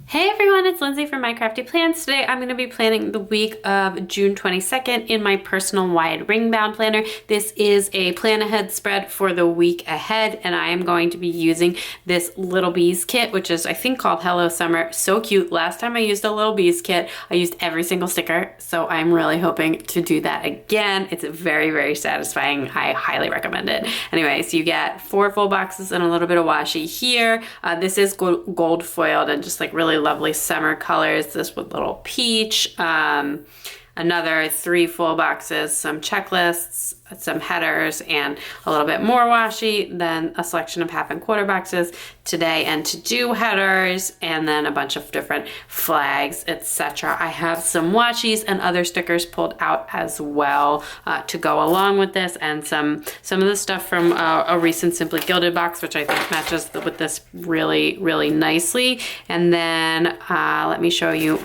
Hey everyone, it's Lindsay from My Crafty Plans. Today I'm going to be planning the week of June 22nd in my personal wide ring bound planner. This is a plan ahead spread for the week ahead, and I am going to be using this Little Bees kit, which is I think called Hello Summer. So cute. Last time I used a Little Bees kit, I used every single sticker, so I'm really hoping to do that again. It's very, very satisfying. I highly recommend it. Anyways, you get 4 full boxes and a little bit of washi here. This is gold foiled and just like really lovely summer colors. This with little peach, another 3 full boxes, some checklists, some headers, and a little bit more washi, then a selection of half and quarter boxes, today and to do headers, and then a bunch of different flags, etc. I have some washis and other stickers pulled out as well to go along with this, and some of the stuff from a recent Simply Gilded box, which I think matches with this really, really nicely. And then let me show you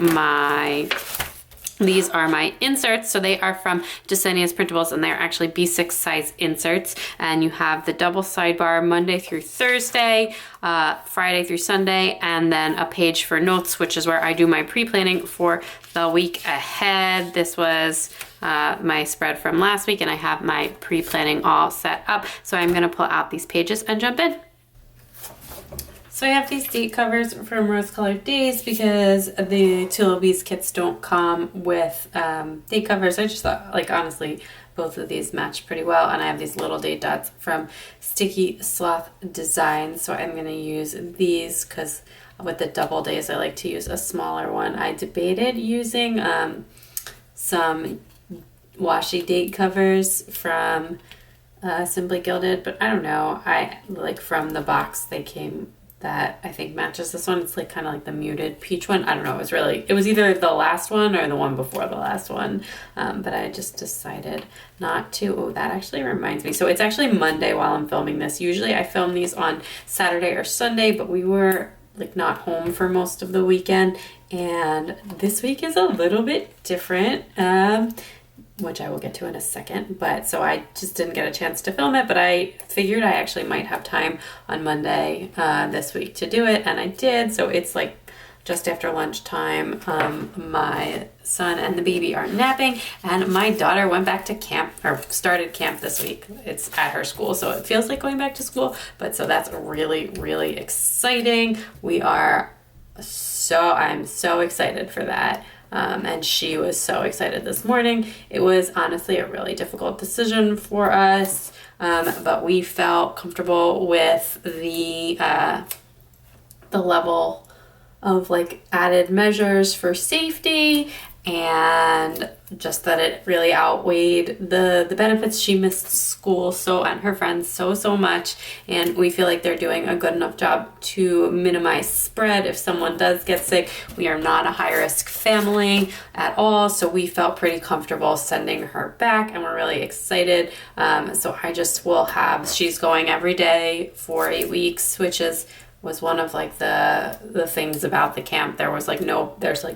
these are my inserts. So they are from Jesenia's Printables, and they're actually B6 size inserts. And you have the double sidebar Monday through Thursday, Friday through Sunday, and then a page for notes, which is where I do my pre-planning for the week ahead. This was my spread from last week, and I have my pre-planning all set up. So I'm gonna pull out these pages and jump in. So I have these date covers from Rose Colored Days because the Two Lil Bees kits don't come with date covers. I just thought, like, honestly, both of these match pretty well. And I have these little date dots from Sticky Sloth Designs. So I'm going to use these because with the double days, I like to use a smaller one. I debated using some washi date covers from Simply Gilded, but I don't know. I like from the box they came that I think matches this one. It's like kind of like the muted peach one. I don't know. It was either the last one or the one before the last one. But I just decided not to. Oh, that actually reminds me. So it's actually Monday while I'm filming this. Usually I film these on Saturday or Sunday, but we were like not home for most of the weekend. And this week is a little bit different. Which I will get to in a second, but so I just didn't get a chance to film it, but I figured I actually might have time on Monday this week to do it, and I did. So it's like just after lunchtime. My son and the baby are napping, and my daughter went back to camp, or started camp this week. It's at her school, so it feels like going back to school, but so that's really, really exciting. I'm so excited for that. And she was so excited this morning. It was honestly a really difficult decision for us, but we felt comfortable with the level of like added measures for safety, and just that it really outweighed the benefits. She missed school and her friends so much, and we feel like they're doing a good enough job to minimize spread. If someone does get sick, we are not a high risk family at all, so we felt pretty comfortable sending her back, and we're really excited. So I just she's going every day for 8 weeks, which was one of like the things about the camp. There's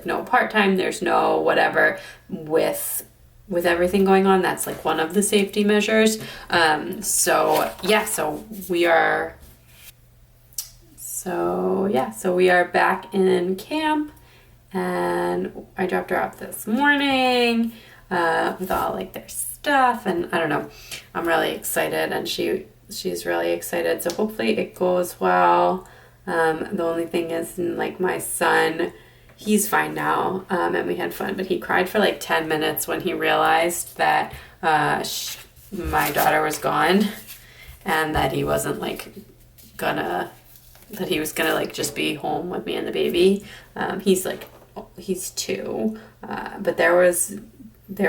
no part-time, there's no whatever with everything going on. That's like one of the safety measures. So we are back in camp, and I dropped her off this morning with all like their stuff, and I don't know, I'm really excited, and she's really excited, so hopefully it goes well. The only thing is, like, my son, he's fine now, and we had fun, but he cried for like 10 minutes when he realized that my daughter was gone, and that he wasn't like that he was gonna like just be home with me and the baby. He's 2, but there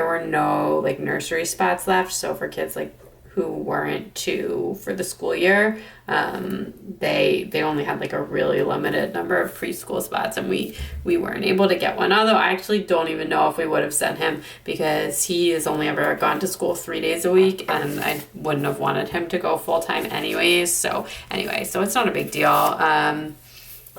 were no like nursery spots left, so for kids like who weren't 2 for the school year, they only had like a really limited number of preschool spots, and we weren't able to get one. Although I actually don't even know if we would have sent him, because he has only ever gone to school 3 days a week, and I wouldn't have wanted him to go full time anyways. So it's not a big deal.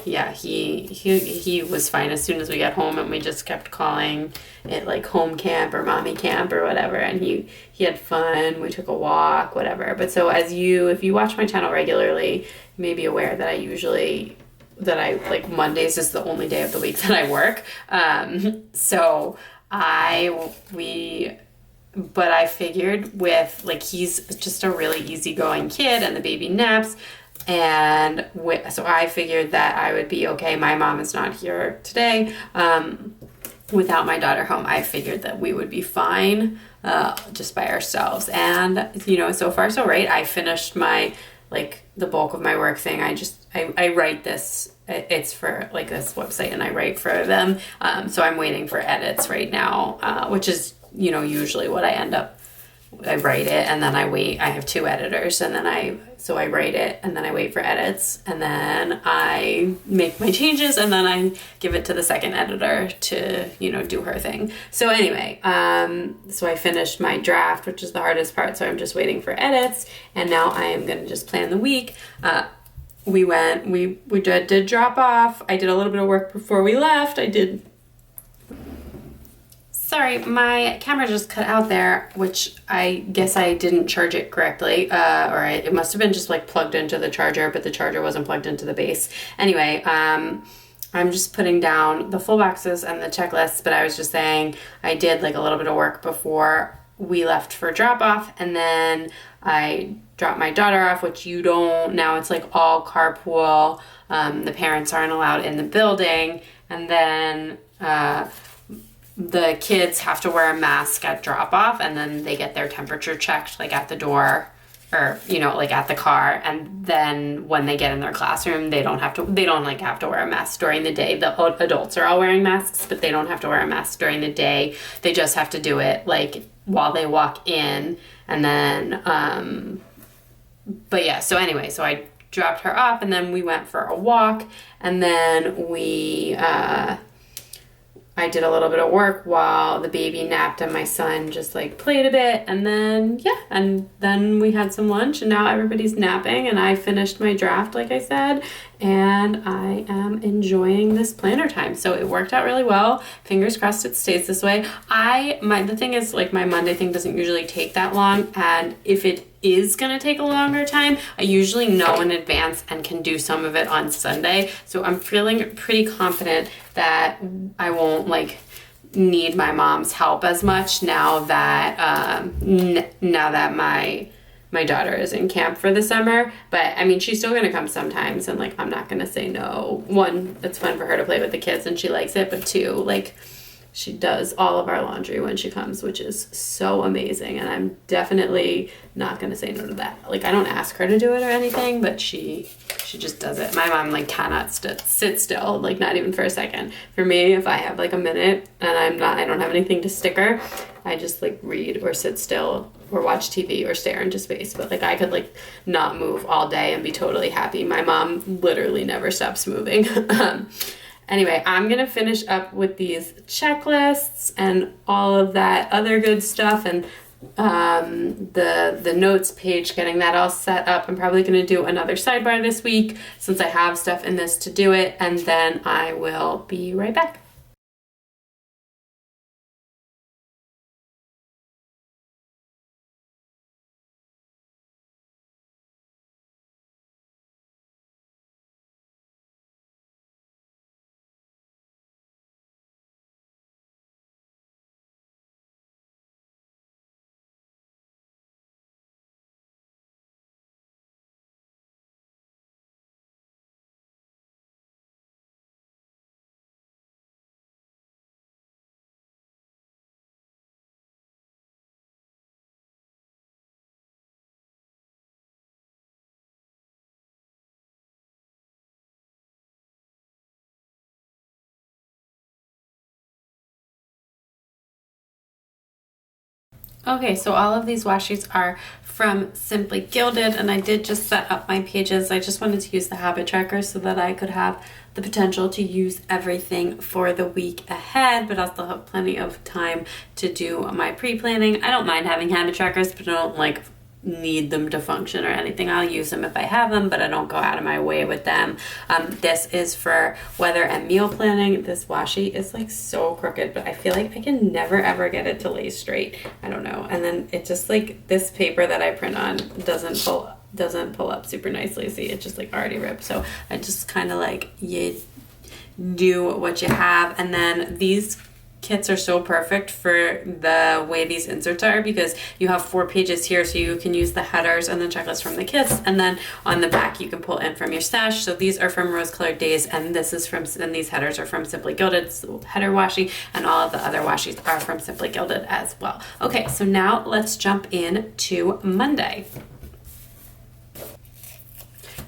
Yeah, he was fine as soon as we got home, and we just kept calling it like home camp or mommy camp or whatever, and he had fun. We took a walk, whatever. But so if you watch my channel regularly, you may be aware that I usually that I, like, Mondays is the only day of the week that I work. But I figured with, like, he's just a really easygoing kid and the baby naps. And so I figured that I would be okay. My mom is not here today. Without my daughter home, I figured that we would be fine just by ourselves. And, you know, so far so right. I finished my, like, the bulk of my work thing. I write this. It's for, like, this website, and I write for them. So I'm waiting for edits right now, which is, you know, usually what I end up. I write it and then I wait. I have 2 editors, and then I write it and then I wait for edits, and then I make my changes, and then I give it to the second editor to, you know, do her thing. So anyway, so I finished my draft, which is the hardest part. So I'm just waiting for edits, and now I am going to just plan the week. We did drop off. I did a little bit of work before we left. Sorry, my camera just cut out there, which I guess I didn't charge it correctly, it must have been just, like, plugged into the charger, but the charger wasn't plugged into the base. Anyway, I'm just putting down the full boxes and the checklists, but I was just saying I did, like, a little bit of work before we left for drop off, and then I dropped my daughter off, which you don't, now it's, like, all carpool. The parents aren't allowed in the building, and then the kids have to wear a mask at drop off, and then they get their temperature checked, like, at the door, or, you know, like, at the car. And then when they get in their classroom, they don't have to wear a mask during the day. The adults are all wearing masks, but they don't have to wear a mask during the day. They just have to do it, like, while they walk in. And then, but yeah, so anyway, so I dropped her off, and then we went for a walk, and then I did a little bit of work while the baby napped, and my son just, like, played a bit, and then, yeah, and then we had some lunch, and now everybody's napping, and I finished my draft, like I said, and I am enjoying this planner time. So it worked out really well. Fingers crossed it stays this way. The thing is, like, my Monday thing doesn't usually take that long, and if it is going to take a longer time, I usually know in advance and can do some of it on Sunday. So I'm feeling pretty confident that I won't, like, need my mom's help as much now that my daughter is in camp for the summer. But I mean, she's still gonna come sometimes, and, like, I'm not gonna say no. 1, it's fun for her to play with the kids and she likes it, but 2, like, she does all of our laundry when she comes, which is so amazing, and I'm definitely not gonna say no to that. Like, I don't ask her to do it or anything, but she just does it. My mom, like, cannot sit still, like, not even for a second. For me, if I have, like, a minute and I don't have anything to sticker, I just, like, read or sit still or watch TV or stare into space. But, like, I could, like, not move all day and be totally happy. My mom literally never stops moving. Anyway, I'm going to finish up with these checklists and all of that other good stuff, and the notes page, getting that all set up. I'm probably going to do another sidebar this week since I have stuff in this to do it, and then I will be right back. Okay, so all of these washi are from Simply Gilded, and I did just set up my pages. I just wanted to use the habit tracker so that I could have the potential to use everything for the week ahead, but I'll still have plenty of time to do my pre-planning. I don't mind having habit trackers, but I don't, like, need them to function or anything. I'll use them if I have them, but I don't go out of my way with them. This is for weather and meal planning. This washi is, like, so crooked, but I feel like I can never ever get it to lay straight. I don't know. And then it just, like, this paper that I print on doesn't pull doesn't pull up super nicely. See, it just like already ripped. So I just kind of like, you do what you have. And then these kits are so perfect for the way these inserts are, because you have 4 pages here, so you can use the headers and the checklist from the kits, and then on the back you can pull in from your stash. So these are from Rose Colored Days, and these headers are from Simply Gilded. So header washi, and all of the other washies are from Simply Gilded as well. Okay, so now let's jump in to Monday.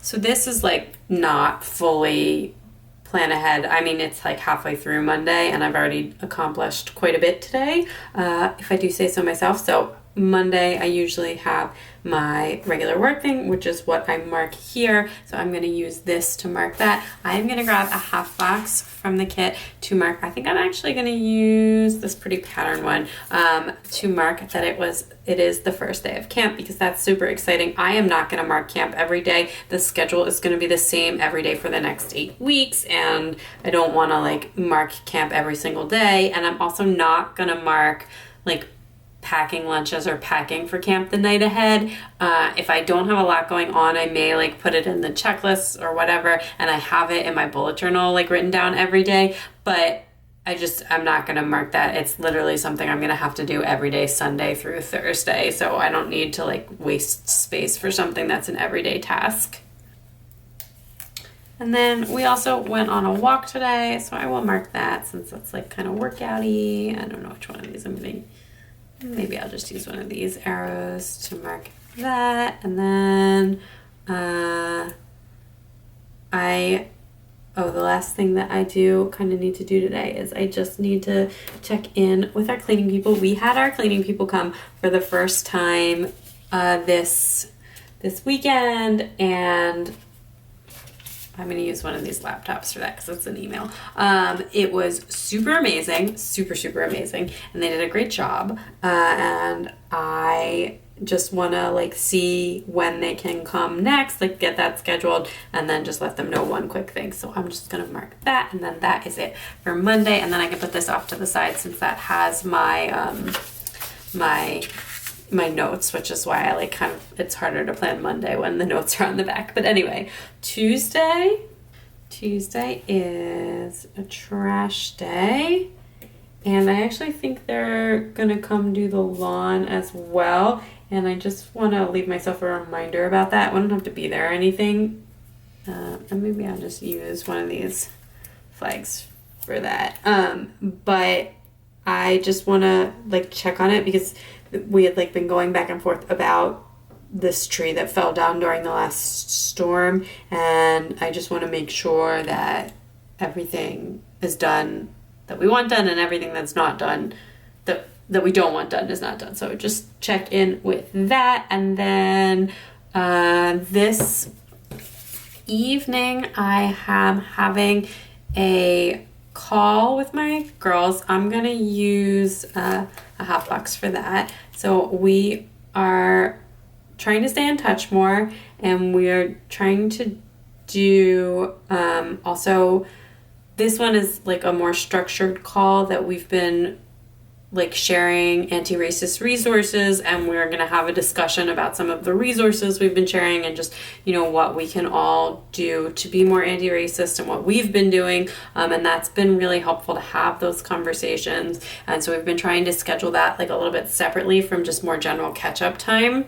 So this is like not fully plan ahead. I mean, it's like halfway through Monday and I've already accomplished quite a bit today, if I do say so myself. So Monday, I usually have my regular work thing, which is what I mark here. So I'm going to use this to mark that. I'm going to grab a half box from the kit to mark. I think I'm actually going to use this pretty pattern one to mark that it is the first day of camp, because that's super exciting. I am not going to mark camp every day. The schedule is going to be the same every day for the next 8 weeks, and I don't want to like mark camp every single day. And I'm also not going to mark like packing lunches or packing for camp the night ahead. If I don't have a lot going on, I may like put it in the checklist or whatever, and I have it in my bullet journal like written down every day, but I'm not going to mark that. It's literally something I'm going to have to do every day, Sunday through Thursday. So I don't need to like waste space for something that's an everyday task. And then we also went on a walk today, so I will mark that since it's like kind of workouty. I don't know which one of these I'm doing. Maybe I'll just use one of these arrows to mark that. And then the last thing that I kind of need to do today is I just need to check in with our cleaning people. We had our cleaning people come for the first time this weekend, and I'm going to use one of these laptops for that because it's an email. It was super amazing, super amazing, and they did a great job. And I just want to like see when they can come next, like get that scheduled, and then just let them know one quick thing. So I'm just going to mark that, and then that is it for Monday. And then I can put this off to the side since that has my my notes, which is why I like kind of, it's harder to plan Monday when the notes are on the back. But anyway, Tuesday is a trash day, and I actually think they're gonna come do the lawn as well, and I just want to leave myself a reminder about that. I don't have to be there or anything, and maybe I'll just use one of these flags for that, but I just want to like check on it because we had like been going back and forth about this tree that fell down during the last storm, and I just want to make sure that everything is done that we want done, and everything that's not done that we don't want done is not done. So just check in with that. And then this evening I am having a call with my girls. I'm gonna use a hot box for that. So we are trying to stay in touch more, and we're trying to do also, this one is like a more structured call that we've been like sharing anti-racist resources, and we're going to have a discussion about some of the resources we've been sharing and just, you know, what we can all do to be more anti-racist and what we've been doing, and that's been really helpful to have those conversations. And so we've been trying to schedule that like a little bit separately from just more general catch-up time.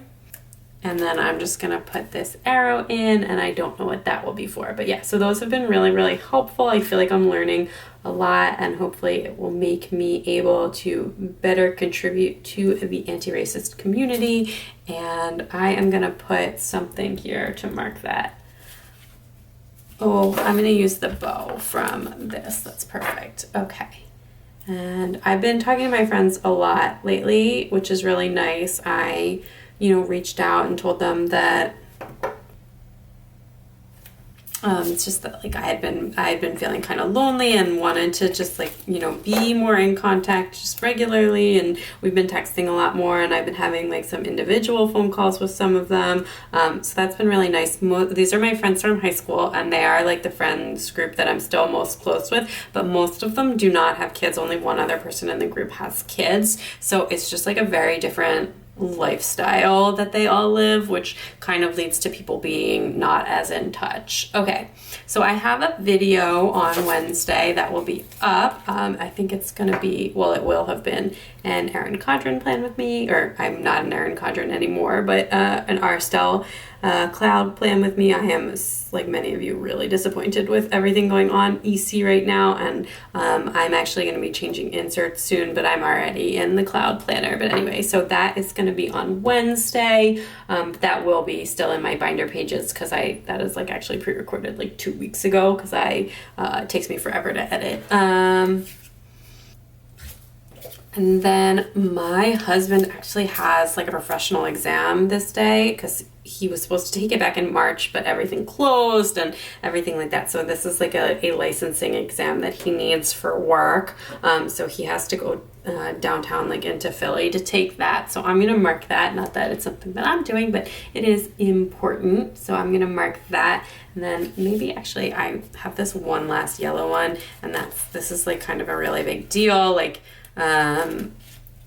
And then I'm just going to put this arrow in, and I don't know what that will be for. But yeah, so those have been really, really helpful. I feel like I'm learning a lot, and hopefully it will make me able to better contribute to the anti-racist community. And I am going to put something here to mark that. Oh, I'm going to use the bow from this. That's perfect. Okay. And I've been talking to my friends a lot lately, which is really nice. I reached out and told them that it's just that like I had been feeling kind of lonely and wanted to just like, be more in contact just regularly, and we've been texting a lot more, and I've been having like some individual phone calls with some of them. So that's been really nice. These are my friends from high school, and they are like the friends group that I'm still most close with, but most of them do not have kids. Only one other person in the group has kids. So it's just like a very different lifestyle that they all live, which kind of leads to people being not as in touch. Okay, so I have a video on Wednesday that will be up. I think it's gonna be, well, it will have been an Erin Condren plan with me, or I'm not an Erin Condren anymore, but an Arstel cloud plan with me. I am, like many of you, really disappointed with everything going on EC right now, and I'm actually going to be changing inserts soon, but I'm already in the cloud planner. But anyway, so that is going to be on Wednesday. That will be still in my binder pages because that is like actually pre-recorded like 2 weeks ago because it takes me forever to edit. And then my husband actually has like a professional exam this day because he was supposed to take it back in March, but everything closed and everything like that. So this is like a licensing exam that he needs for work. So he has to go downtown, like into Philly, to take that. So I'm going to mark that. Not that it's something that I'm doing, but it is important. So I'm going to mark that. And then maybe actually I have this one last yellow one, and this is like kind of a really big deal. Like,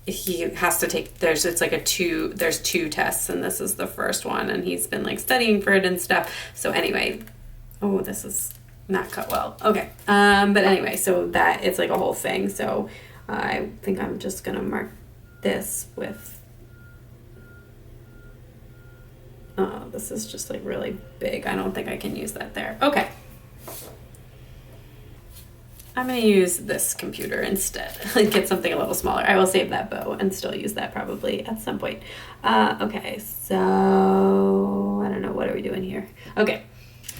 he has to take, there's two tests, and this is the first one, and he's been like studying for it and stuff. So anyway, oh, this is not cut well. Okay. But anyway, so that it's like a whole thing. So I think I'm just gonna mark this with, oh, this is just like really big. I don't think I can use that there. Okay. I'm going to use this computer instead. Get something a little smaller. I will save that bow and still use that probably at some point. Okay, so I don't know. What are we doing here? Okay,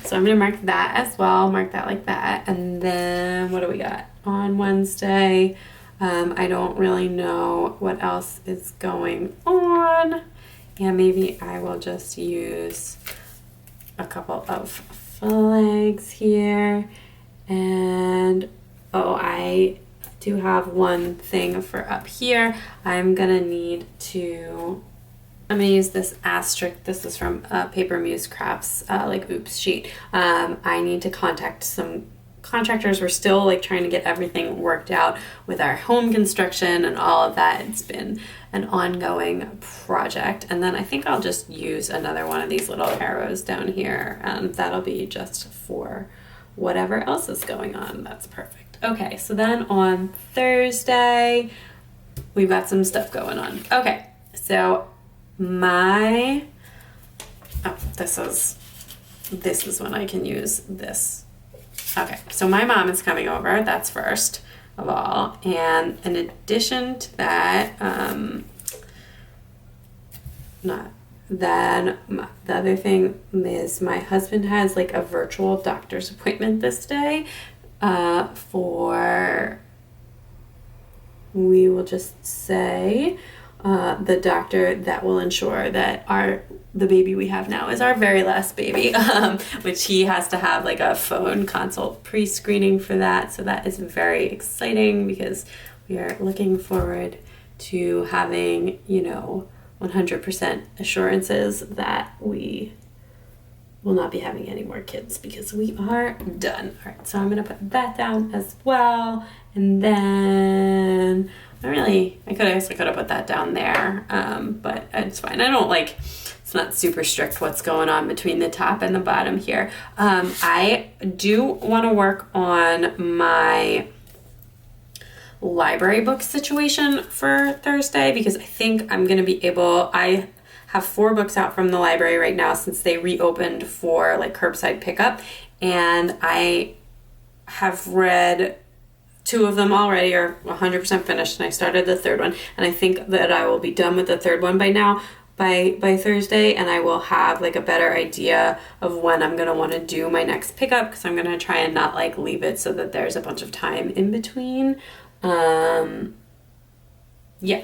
so I'm going to mark that as well. Mark that like that. And then what do we got on Wednesday? I don't really know what else is going on. Yeah, maybe I will just use a couple of flags here. And oh, I do have one thing for up here. I'm gonna use this asterisk. This is from Paper Muse Crafts, like oops sheet. I need to contact some contractors. We're still like trying to get everything worked out with our home construction and all of that. It's been an ongoing project. And then I think I'll just use another one of these little arrows down here, and that'll be just for whatever else is going on. That's perfect. Okay, so then on Thursday, we've got some stuff going on. Okay, so this is when I can use this. Okay, so my mom is coming over. That's first of all. And in addition to that, then the other thing is my husband has like a virtual doctor's appointment this day for, we will just say, the doctor that will ensure that the baby we have now is our very last baby, which he has to have like a phone consult pre-screening for that. So that is very exciting because we are looking forward to having, 100% assurances that we will not be having any more kids because we are done. All right, so I'm going to put that down as well. And then I guess I could have put that down there, but it's fine. It's not super strict what's going on between the top and the bottom here. I do want to work on my library book situation for Thursday because I think I'm going to be able, I have 4 books out from the library right now since they reopened for like curbside pickup, and I have read 2 of them already, are 100% finished, and I started the 3rd one, and I think that I will be done with the 3rd one by Thursday, and I will have like a better idea of when I'm going to want to do my next pickup because I'm going to try and not like leave it so that there's a bunch of time in between.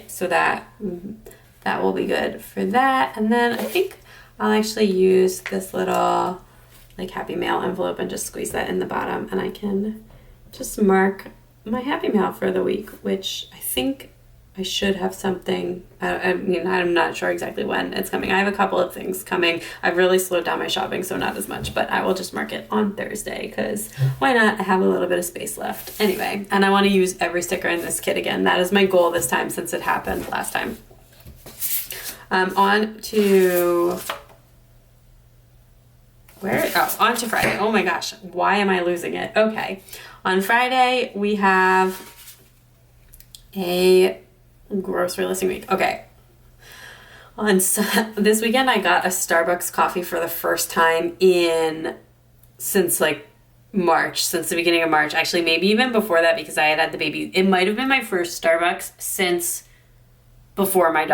So that will be good for that. And then I think I'll actually use this little like Happy Mail envelope and just squeeze that in the bottom, and I can just mark my Happy Mail for the week, which I think I should have something. I'm not sure exactly when it's coming. I have a couple of things coming. I've really slowed down my shopping, so not as much, but I will just mark it on Thursday because why not? I have a little bit of space left. Anyway, and I want to use every sticker in this kit again. That is my goal this time since it happened last time. On to where? Oh, on to Friday. Oh my gosh, why am I losing it? Okay, on Friday we have a grocery listing week. Okay. This weekend I got a Starbucks coffee for the first time since like March, since the beginning of March. Actually, maybe even before that because I had the baby. It might have been my first Starbucks since before my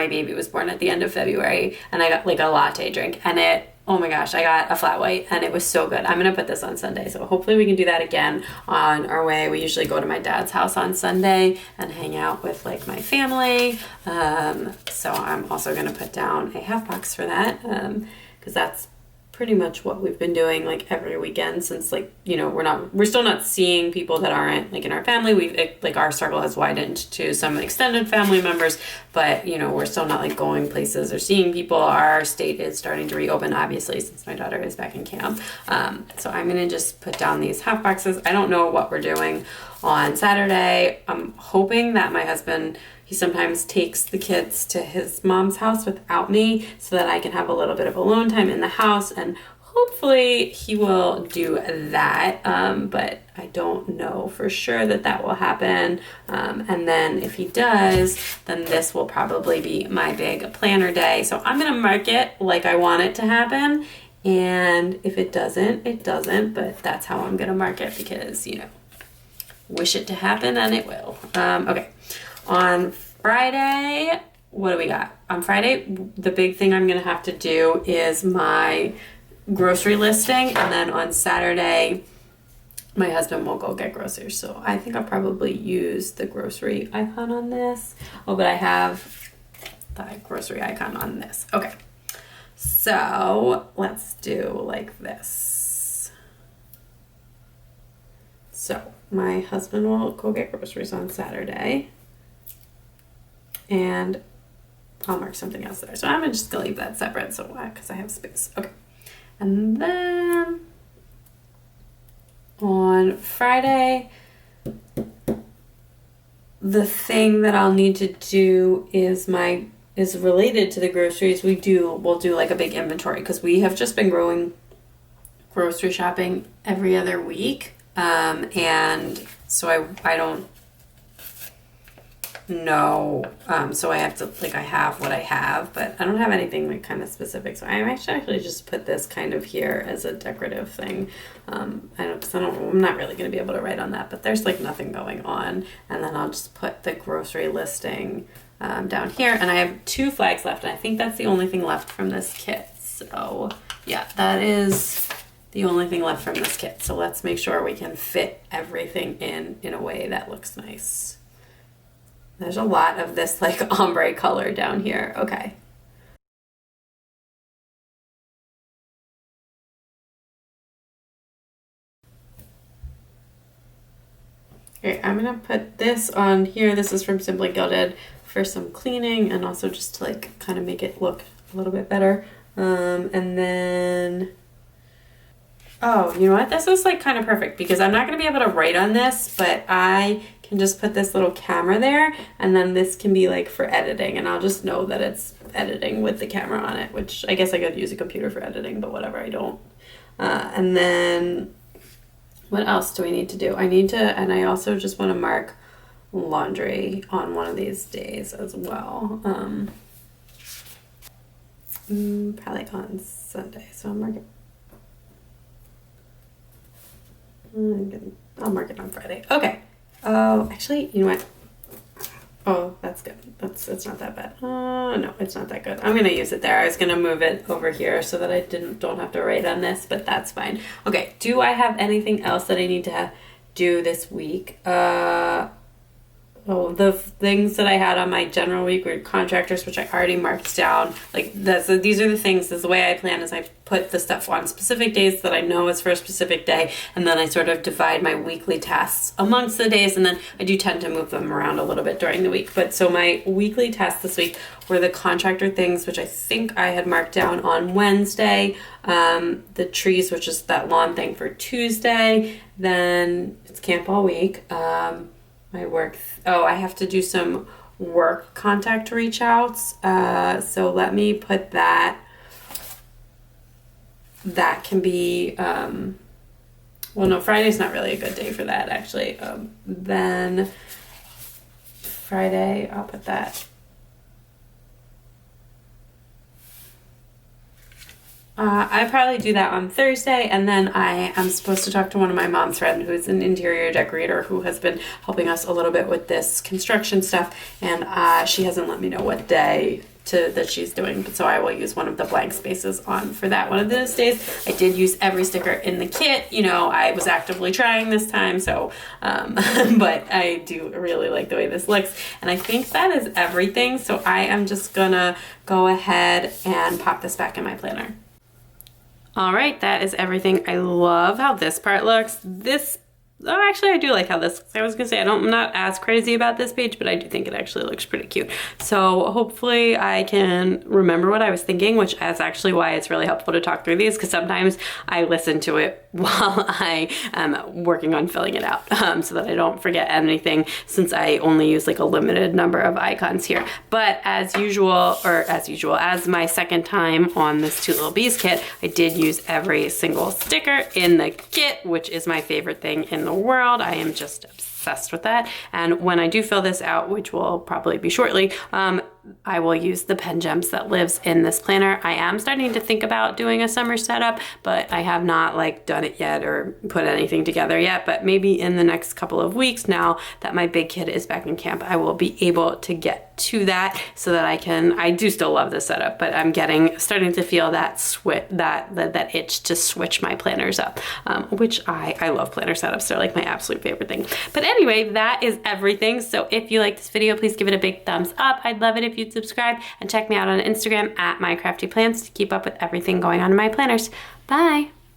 baby was born at the end of February, and I got like a latte drink, and oh my gosh, I got a flat white and it was so good. I'm gonna put this on Sunday, so hopefully we can do that again on our way. We usually go to my dad's house on Sunday and hang out with like my family. So I'm also gonna put down a half box for that because that's pretty much what we've been doing like every weekend since like, you know, we're still not seeing people that aren't like in our family. Like our circle has widened to some extended family members, but you know, we're still not like going places or seeing people. Our state is starting to reopen, obviously, since my daughter is back in camp. So I'm gonna just put down these half boxes. I don't know what we're doing on Saturday. I'm hoping that my husband, he sometimes takes the kids to his mom's house without me so that I can have a little bit of alone time in the house, and hopefully he will do that, but I don't know for sure that will happen. And then if he does, then this will probably be my big planner day. So I'm gonna mark it like I want it to happen, and if it doesn't, it doesn't, but that's how I'm gonna mark it because, you know, wish it to happen and it will. Okay. On Friday, what do we got? On Friday, the big thing I'm going to have to do is my grocery listing. And then on Saturday, my husband will go get groceries. So I think I'll probably use the grocery icon on this. Oh, but I have the grocery icon on this. Okay. So let's do like this. So my husband will go get groceries on Saturday. And I'll mark something else there. So I'm just gonna leave that separate so because I have space. Okay. And then on Friday, the thing that I'll need to do is related to the groceries. We'll do like a big inventory because we have just been growing grocery shopping every other week. And so I don't know, so I have to, like, I have what I have, but I don't have anything like kind of specific. So I'm actually just put this kind of here as a decorative thing. I'm not really going to be able to write on that, but there's like nothing going on. And then I'll just put the grocery listing down here, and I have 2 flags left, and I think that's the only thing left from this kit. So yeah, that is the only thing left from this kit. So let's make sure we can fit everything in a way that looks nice. There's a lot of this like ombre color down here. Okay. Okay, I'm gonna put this on here. This is from Simply Gilded for some cleaning and also just to like kind of make it look a little bit better. And then, oh, you know what? This is like kind of perfect because I'm not gonna be able to write on this, but I can just put this little camera there, and then this can be like for editing, and I'll just know that it's editing with the camera on it, which I guess I could use a computer for editing, but whatever, I don't. And then what else do we need to do? And I also just want to mark laundry on one of these days as well. Probably on Sunday, so I'll mark it. I'll mark it on Friday. Okay. Oh, actually, you know what? Oh, that's good. It's not that bad. No, it's not that good. I'm gonna use it there. I was gonna move it over here so that I don't have to write on this, but that's fine. Okay, do I have anything else that I need to do this week? Oh, the things that I had on my general week were contractors, which I already marked down. Like so these are the things. This is the way I plan is I put the stuff on specific days that I know is for a specific day, and then I sort of divide my weekly tasks amongst the days, and then I do tend to move them around a little bit during the week. But so my weekly tasks this week were the contractor things, which I think I had marked down on Wednesday. The trees, which is that lawn thing, for Tuesday. Then it's camp all week. My work. I have to do some work contact reach outs. So let me put that. That can be, well, no, Friday's not really a good day for that, actually. Then Friday, I'll put that. I probably do that on Thursday, and then I am supposed to talk to one of my mom's friends who's an interior decorator who has been helping us a little bit with this construction stuff, and she hasn't let me know what day that she's doing, so I will use one of the blank spaces on for that one of those days. I did use every sticker in the kit. You know, I was actively trying this time, so but I do really like the way this looks, and I think that is everything. So I am just gonna go ahead and pop this back in my planner. All right, that is everything. I love how this part looks. Oh, actually, I do like how this looks. I was gonna say I'm not as crazy about this page, but I do think it actually looks pretty cute. So hopefully I can remember what I was thinking, which is actually why it's really helpful to talk through these, because sometimes I listen to it while I am working on filling it out, so that I don't forget anything, since I only use like a limited number of icons here. But as my second time on this Two Lil Bees kit, I did use every single sticker in the kit, which is my favorite thing in the world. I am just obsessed with that. And when I do fill this out, which will probably be shortly, I will use the pen gems that lives in this planner. I am starting to think about doing a summer setup, but I have not like done it yet or put anything together yet. But maybe in the next couple of weeks, now that my big kid is back in camp, I will be able to get to that so that I do still love this setup, but I'm starting to feel that that itch to switch my planners up, which I love planner setups. They're like my absolute favorite thing. But anyway, that is everything. So if you like this video, please give it a big thumbs up. I'd love it if you'd subscribe, and check me out on Instagram at mycraftyplans to keep up with everything going on in my planners. Bye.